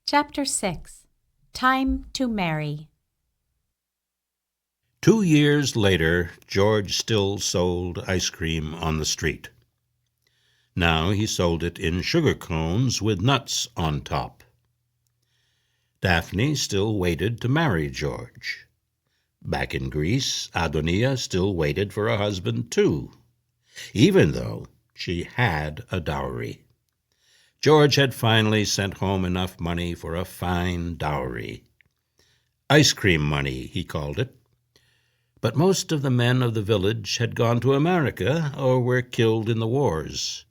Chapter 6. Time to Marry. 2 years later, George still sold ice cream on the street. Now he sold it in sugar cones with nuts on top. Daphne still waited to marry George. Back in Greece, Adonia still waited for a husband too, even though she had a dowry. George had finally sent home enough money for a fine dowry. Ice cream money, he called it. But most of the men of the village had gone to America or were killed in the wars.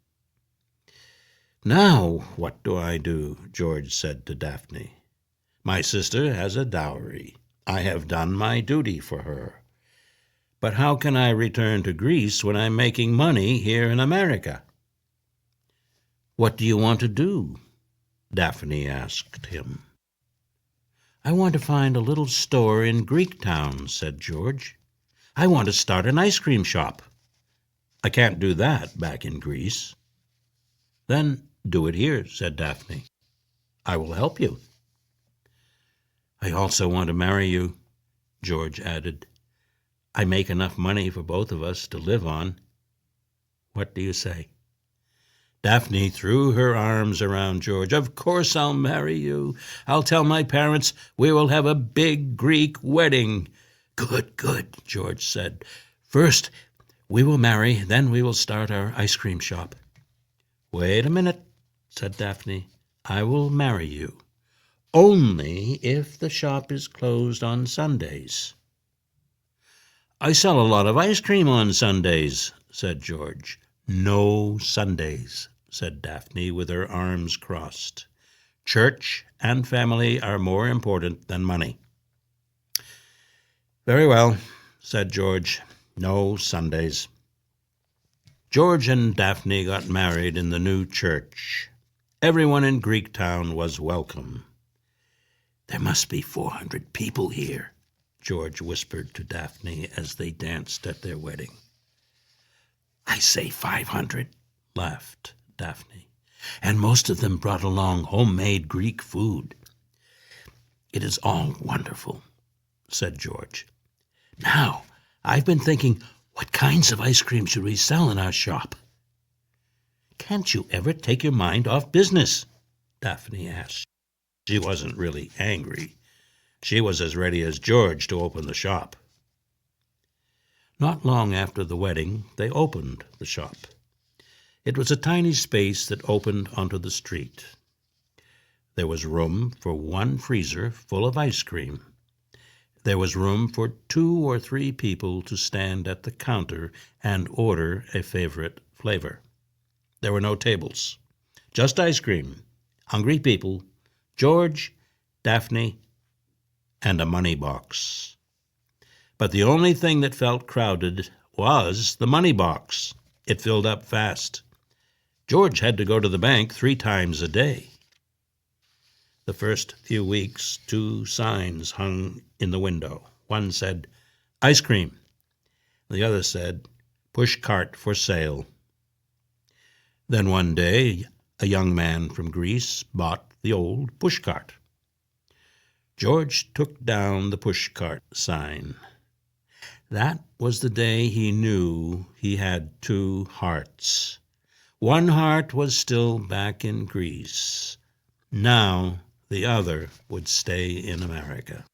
"Now what do I do?" George said to Daphne. "My sister has a dowry. I have done my duty for her. But how can I return to Greece when I'm making money here in America?" "What do you want to do?" Daphne asked him. "I want to find a little store in Greektown," said George. "I want to start an ice cream shop. I can't do that back in Greece." "Then do it here," said Daphne. "I will help you." "I also want to marry you," George added. "I make enough money for both of us to live on. What do you say?" Daphne threw her arms around George. "Of course I'll marry you. I'll tell my parents we will have a big Greek wedding." "Good, good," George said. "First we will marry, then we will start our ice cream shop." "Wait a minute," said Daphne. "I will marry you only if the shop is closed on Sundays." "I sell a lot of ice cream on Sundays," said George. "No Sundays," said Daphne with her arms crossed. "Church and family are more important than money." "Very well," said George. "No Sundays." George and Daphne got married in the new church. Everyone in Greektown was welcome. "There must be 400 people here," George whispered to Daphne as they danced at their wedding. "I say 500, laughed Daphne. "And most of them brought along homemade Greek food." "It is all wonderful," said George. "Now, I've been thinking, what kinds of ice cream should we sell in our shop?" "Can't you ever take your mind off business?" Daphne asked. She wasn't really angry. She was as ready as George to open the shop. Not long after the wedding, they opened the shop. It was a tiny space that opened onto the street. There was room for one freezer full of ice cream. There was room for 2 or 3 people to stand at the counter and order a favorite flavor. There were no tables, just ice cream, hungry people, George, Daphne, and a money box. But the only thing that felt crowded was the money box. It filled up fast. George had to go to the bank 3 times a day. The first few weeks, 2 signs hung in the window. One said, "Ice cream." The other said, "Push cart for sale." Then one day, a young man from Greece bought the old push cart. George took down the push cart sign. That was the day he knew he had 2 hearts. One heart was still back in Greece. Now the other would stay in America.